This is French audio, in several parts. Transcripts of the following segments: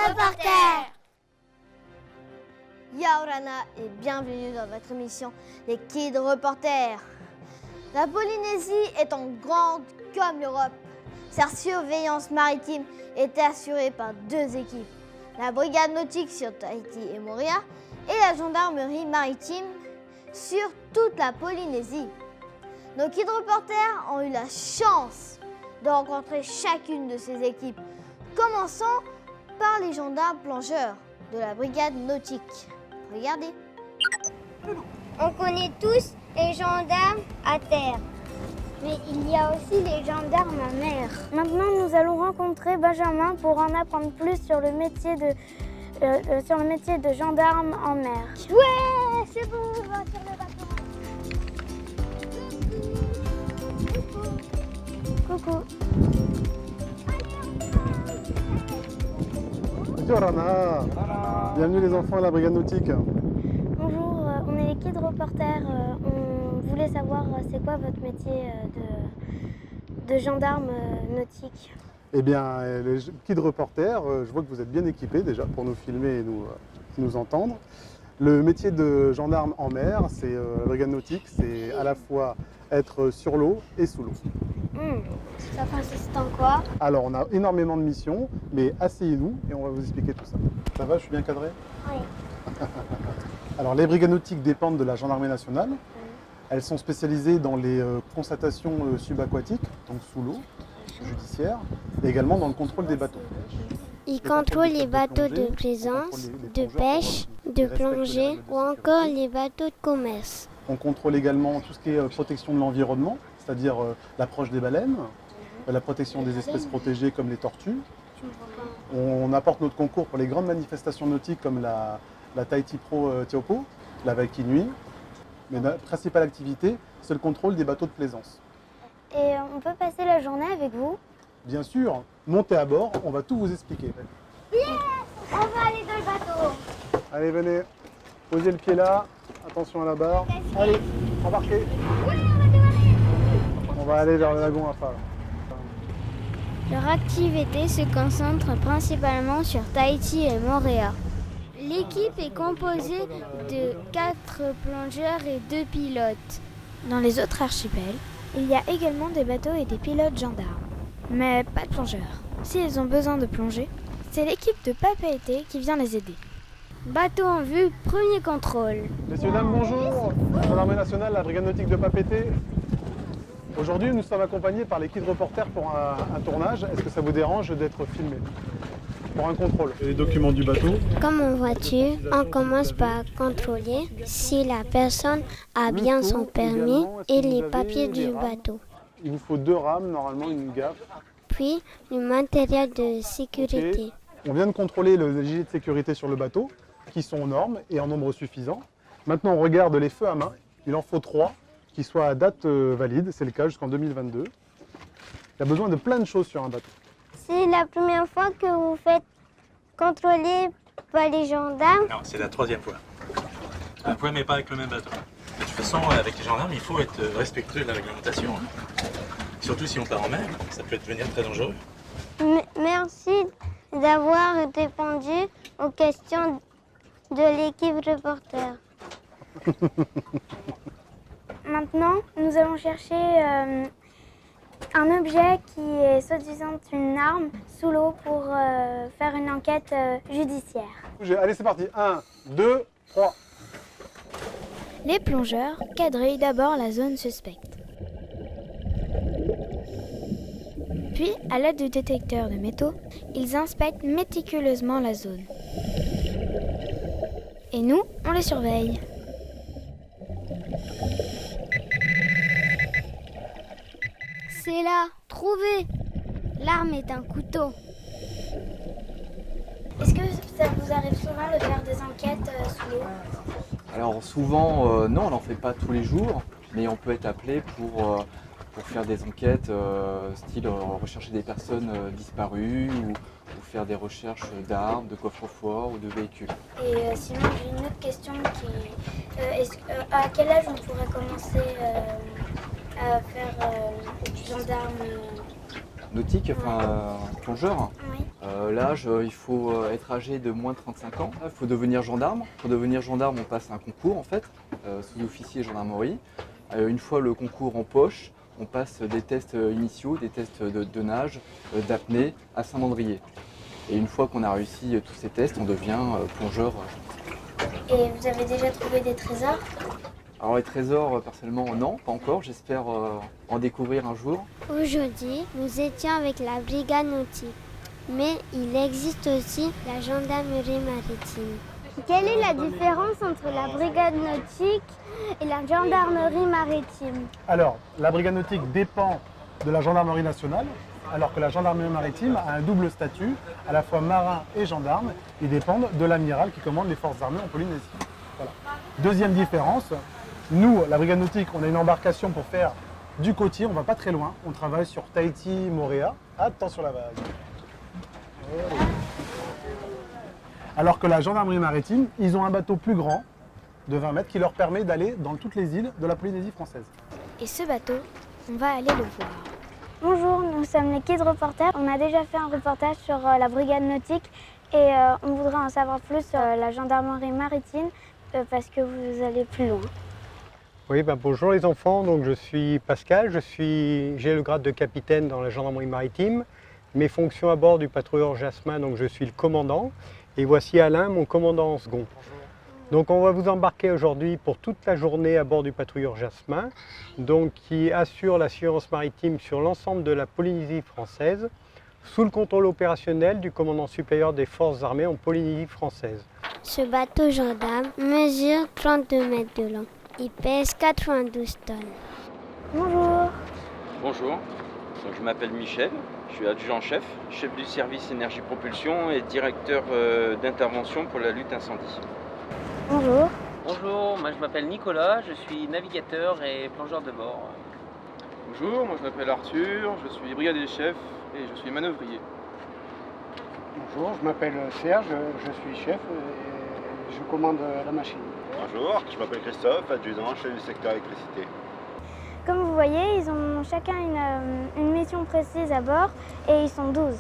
Reporter. Yaorana et bienvenue dans votre émission Les Kids Reporters. La Polynésie étant grande comme l'Europe, sa surveillance maritime est assurée par deux équipes. La brigade nautique sur Tahiti et Moorea et la gendarmerie maritime sur toute la Polynésie. Nos Kids Reporters ont eu la chance de rencontrer chacune de ces équipes, commençant par les gendarmes plongeurs de la brigade nautique. Regardez. On connaît tous les gendarmes à terre, mais il y a aussi les gendarmes en mer. Maintenant, nous allons rencontrer Benjamin pour en apprendre plus sur le métier de gendarme en mer. Ouais, c'est bon, on va sur le bateau. Coucou. Bonjour Rana. Bienvenue les enfants à la brigade nautique. Bonjour, on est les Kids Reporters. On voulait savoir c'est quoi votre métier de gendarme nautique. Eh bien, les Kids Reporters, je vois que vous êtes bien équipés déjà pour nous filmer et nous entendre. Le métier de gendarme en mer, c'est la brigade nautique, c'est à la fois être sur l'eau et sous l'eau. Ça consiste en quoi? Alors, on a énormément de missions, mais asseyez-nous et on va vous expliquer tout ça. Ça va, je suis bien cadré? Oui. Alors, les brigades nautiques dépendent de la gendarmerie nationale. Elles sont spécialisées dans les constatations subaquatiques, donc sous l'eau, judiciaire, et également dans le contrôle des bateaux. Ils contrôlent les bateaux de plaisance, de pêche, de plongée ou encore les bateaux de commerce. On contrôle également tout ce qui est protection de l'environnement, c'est-à-dire l'approche des baleines, la protection des espèces protégées comme les tortues. On apporte notre concours pour les grandes manifestations nautiques comme la Tahiti Pro Teopo, la Vaikinui. Mais notre principale activité, c'est le contrôle des bateaux de plaisance. Et on peut passer la journée avec vous? Bien sûr, montez à bord, on va tout vous expliquer. Yes! On va aller dans le bateau. Allez, venez, posez le pied là, attention à la barre. Allez, embarquez. On va aller vers le lagon à phare. Leur activité se concentre principalement sur Tahiti et Moorea. L'équipe est composée de 4 plongeurs et 2 pilotes. Dans les autres archipels, il y a également des bateaux et des pilotes gendarmes. Mais pas de plongeurs. S'ils ont besoin de plonger, c'est l'équipe de Papeete qui vient les aider. Bateau en vue, premier contrôle. Messieurs, dames, bonjour. Gendarmerie nationale, la brigade nautique de Papeete. Aujourd'hui, nous sommes accompagnés par les Kids Reporters pour un tournage. Est-ce que ça vous dérange d'être filmé pour un contrôle? Les documents du bateau. Comme en voiture, on commence par contrôler si la personne a bien son permis et les papiers du bateau. Il vous faut 2 rames, normalement une gaffe. Puis, le matériel de sécurité. Okay. On vient de contrôler les gilets de sécurité sur le bateau, qui sont aux normes et en nombre suffisant. Maintenant, on regarde les feux à main. Il en faut 3 qui soient à date valide. C'est le cas jusqu'en 2022. Il y a besoin de plein de choses sur un bateau. C'est la première fois que vous faites contrôler par les gendarmes? Non, c'est la 3e fois. La fois, mais pas avec le même bateau. De toute façon, avec les gendarmes, il faut être respectueux de la réglementation. Surtout si on part en mer, ça peut devenir très dangereux. Merci d'avoir répondu aux questions de l'équipe reporter. Maintenant, nous allons chercher un objet qui est soi-disant une arme sous l'eau pour faire une enquête judiciaire. Allez, c'est parti. 1, 2, 3. Les plongeurs quadrillent d'abord la zone suspecte. Puis, à l'aide du détecteur de métaux, ils inspectent méticuleusement la zone. Et nous, on les surveille. C'est là, trouvé. L'arme est un couteau. Est-ce que ça vous arrive souvent de faire des enquêtes sous l'eau? Alors souvent, non, on n'en fait pas tous les jours, mais on peut être appelé pour faire des enquêtes, style rechercher des personnes disparues ou faire des recherches d'armes, de coffres-forts ou de véhicules. Et sinon, j'ai une autre question à quel âge on pourrait commencer à faire du gendarme nautique, enfin plongeur. Oui. L'âge, il faut être âgé de moins de 35 ans. Il faut devenir gendarme. Pour devenir gendarme, on passe un concours en fait, sous-officier gendarmerie. Une fois le concours en poche, on passe des tests initiaux, des tests de nage, d'apnée à Saint-Mandrier. Et une fois qu'on a réussi tous ces tests, on devient plongeur. Et vous avez déjà trouvé des trésors? Alors les trésors, personnellement, non, pas encore. J'espère en découvrir un jour. Aujourd'hui, nous étions avec la brigade nautique. Mais il existe aussi la gendarmerie maritime. Quelle est la différence entre la brigade nautique et la gendarmerie maritime? Alors, la brigade nautique dépend de la gendarmerie nationale, alors que la gendarmerie maritime a un double statut, à la fois marin et gendarme. Ils dépendent de l'amiral qui commande les forces armées en Polynésie. Voilà. Deuxième différence, nous, la brigade nautique, on a une embarcation pour faire du côtier, on ne va pas très loin. On travaille sur Tahiti, Moorea. Attention la vague. Alors que la gendarmerie maritime, ils ont un bateau plus grand, de 20 mètres, qui leur permet d'aller dans toutes les îles de la Polynésie française. Et ce bateau, on va aller le voir. Bonjour, nous sommes les Kids Reporters. On a déjà fait un reportage sur la brigade nautique et on voudrait en savoir plus sur la gendarmerie maritime parce que vous allez plus loin. Oui, bonjour les enfants, donc je suis Pascal, j'ai le grade de capitaine dans la gendarmerie maritime. Mes fonctions à bord du patrouilleur Jasmin, donc je suis le commandant. Et voici Alain, mon commandant en second. Donc on va vous embarquer aujourd'hui pour toute la journée à bord du patrouilleur Jasmin, donc qui assure la surveillance maritime sur l'ensemble de la Polynésie française, sous le contrôle opérationnel du commandant supérieur des forces armées en Polynésie française. Ce bateau gendarme mesure 32 mètres de long. Il pèse 92 tonnes. Bonjour. Bonjour, donc, je m'appelle Michel, je suis adjudant-chef, chef du service énergie propulsion et directeur d'intervention pour la lutte incendie. Bonjour. Bonjour, moi je m'appelle Nicolas, je suis navigateur et plongeur de bord. Bonjour, moi je m'appelle Arthur, je suis brigadier chef et je suis manœuvrier. Bonjour, je m'appelle Serge, je suis chef et je commande la machine. Bonjour, je m'appelle Christophe, adjudant chef du secteur électricité. Comme vous voyez, ils ont chacun une mission précise à bord et ils sont 12.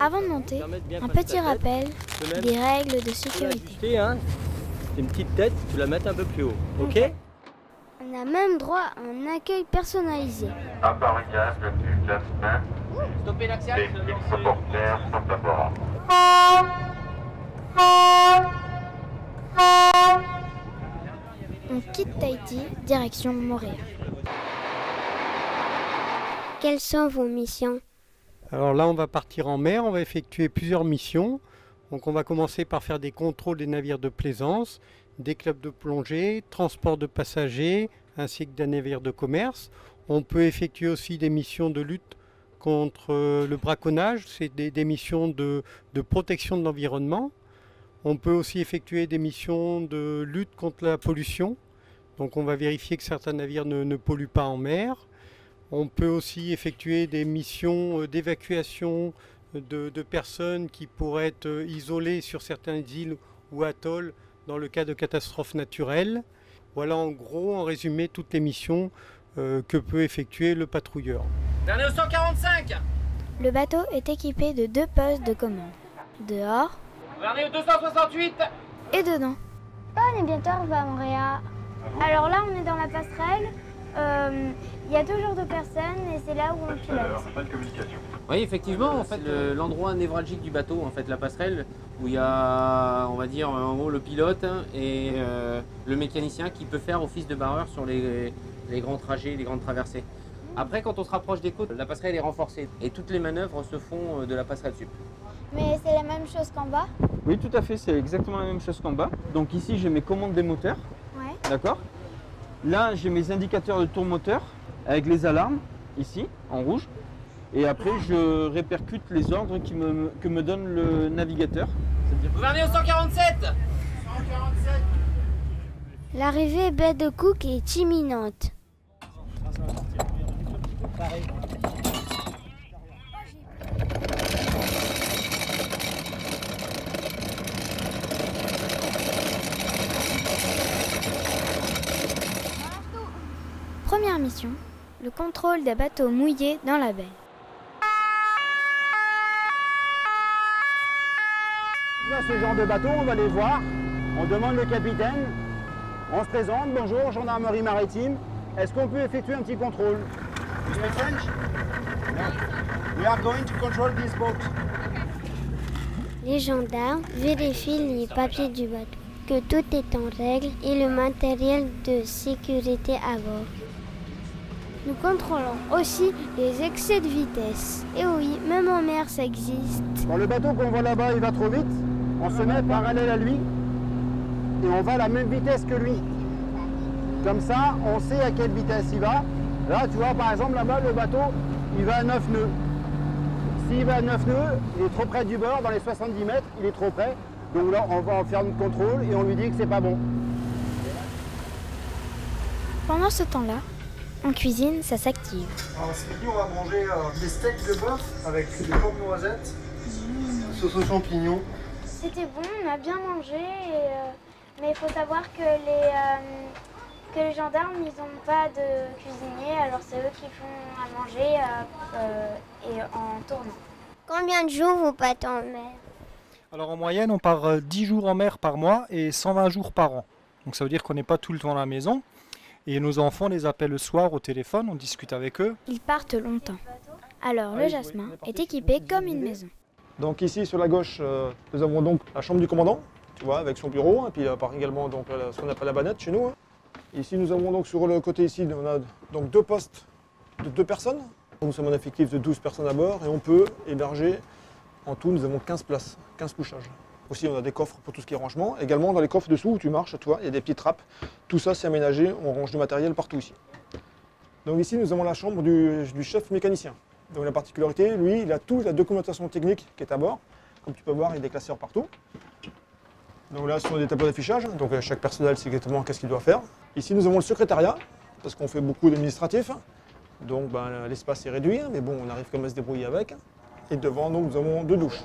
Avant de monter, un petit rappel des règles de sécurité. C'est une petite tête, tu la mets un peu plus haut, ok? On a même droit à un accueil personnalisé. Appareillage du Jasmin. Stoppez l'axial. L'équipe reporter sont à bord. On quitte Tahiti, direction Moorea. Quelles sont vos missions? Alors là, on va partir en mer, on va effectuer plusieurs missions. Donc on va commencer par faire des contrôles des navires de plaisance, des clubs de plongée, transport de passagers, ainsi que des navires de commerce. On peut effectuer aussi des missions de lutte contre le braconnage, c'est des missions de protection de l'environnement. On peut aussi effectuer des missions de lutte contre la pollution. Donc on va vérifier que certains navires ne polluent pas en mer. On peut aussi effectuer des missions d'évacuation de personnes qui pourraient être isolées sur certaines îles ou atolls dans le cas de catastrophes naturelles. Voilà en gros, en résumé, toutes les missions que peut effectuer le patrouilleur. Dernier au 145. Le bateau est équipé de 2 postes de commande. Dehors. Dernier au 268. Et dedans. On est bientôt arrivé à Moorea. Alors là, on est dans la passerelle. Il y a toujours 2 personnes et c'est là où on pilote. Oui, effectivement, en fait, l'endroit névralgique du bateau, en fait, la passerelle, où il y a, on va dire, en gros, le pilote et le mécanicien qui peut faire office de barreur sur les grands trajets, les grandes traversées. Après, quand on se rapproche des côtes, la passerelle est renforcée et toutes les manœuvres se font de la passerelle sup. Mais c'est la même chose qu'en bas? Oui, tout à fait, c'est exactement la même chose qu'en bas. Donc ici, j'ai mes commandes des moteurs, d'accord? Là, j'ai mes indicateurs de tour moteur avec les alarmes, ici, en rouge. Et après, je répercute les ordres que me donne le navigateur. Gouverner au 147. L'arrivée baie de Cook est imminente. Première mission, le contrôle des bateaux mouillés dans la baie. a ce genre de bateau, on va les voir. On demande le capitaine. On se présente. Bonjour, gendarmerie maritime. Est-ce qu'on peut effectuer un petit contrôle? You speak French? No. We are going to control this boat. Les gendarmes vérifient les papiers du bateau, que tout est en règle et le matériel de sécurité à bord. Nous contrôlons aussi les excès de vitesse. Et oui, même en mer, ça existe. Quand le bateau qu'on voit là-bas, il va trop vite, on se met parallèle à lui et on va à la même vitesse que lui. Comme ça, on sait à quelle vitesse il va. Là, tu vois, par exemple, là-bas, le bateau, il va à 9 nœuds. S'il va à 9 nœuds, il est trop près du bord, dans les 70 mètres, il est trop près. Donc là, on va en faire notre contrôle et on lui dit que c'est pas bon. Pendant ce temps-là, en cuisine, ça s'active. Alors ce midi, on va manger des steaks de bœuf avec des pommes noisettes, sauce aux champignons. C'était bon, on a bien mangé, mais il faut savoir que les gendarmes, ils n'ont pas de cuisinier, alors c'est eux qui font à manger et en tournant. Combien de jours vous partez en mer? Alors en moyenne, on part 10 jours en mer par mois et 120 jours par an. Donc ça veut dire qu'on n'est pas tout le temps à la maison. Et nos enfants les appellent le soir au téléphone, on discute avec eux. Ils partent longtemps. Alors le Jasmin est équipé comme une maison. Donc ici sur la gauche, nous avons donc la chambre du commandant, tu vois, avec son bureau, et puis également donc, ce qu'on appelle la banette chez nous. Ici nous avons donc sur le côté ici, on a donc 2 postes de 2 personnes. Nous sommes un effectif de 12 personnes à bord et on peut héberger, en tout nous avons 15 places, 15 couchages. Aussi on a des coffres pour tout ce qui est rangement. Également dans les coffres dessous où tu marches, tu vois, il y a des petites trappes. Tout ça c'est aménagé, on range du matériel partout ici. Donc ici nous avons la chambre du chef mécanicien. Donc la particularité, lui, il a toute la documentation technique qui est à bord. Comme tu peux voir, il y a des classeurs partout. Donc là, ce sont des tableaux d'affichage. Donc chaque personnel sait exactement qu'est-ce qu'il doit faire. Ici, nous avons le secrétariat, parce qu'on fait beaucoup d'administratifs. Donc l'espace est réduit, mais bon, on arrive quand même à se débrouiller avec. Et devant, donc, nous avons 2 douches.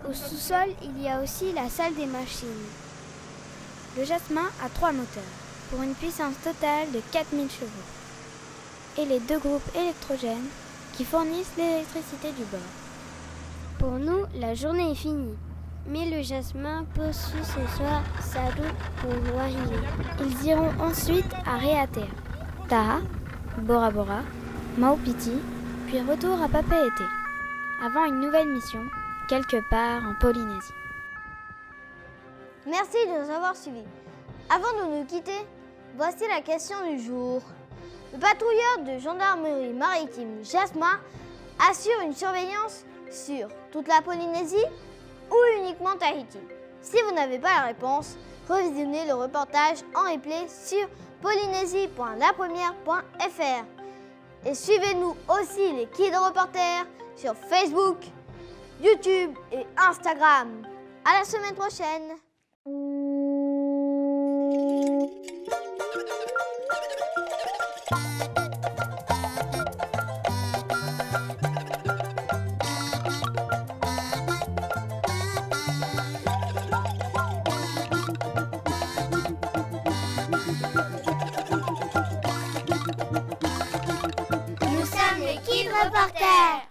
Au sous-sol, il y a aussi la salle des machines. Le Jasmin a 3 moteurs, pour une puissance totale de 4000 chevaux. Et les 2 groupes électrogènes qui fournissent l'électricité du bord. Pour nous, la journée est finie. Mais le Jasmin poursuit ce soir sa route pour Wahine. Ils iront ensuite à Réatea, Taha, Bora Bora, Maupiti, puis retour à Papeete, avant une nouvelle mission, quelque part en Polynésie. Merci de nous avoir suivis. Avant de nous quitter, voici la question du jour. Le patrouilleur de gendarmerie maritime Jasmin assure une surveillance sur toute la Polynésie ou uniquement Tahiti? Si vous n'avez pas la réponse, revisionnez le reportage en replay sur polynésie.lapremière.fr. Et suivez-nous aussi les Kids Reporters sur Facebook, YouTube et Instagram. À la semaine prochaine. Nous sommes les Kids Reporters.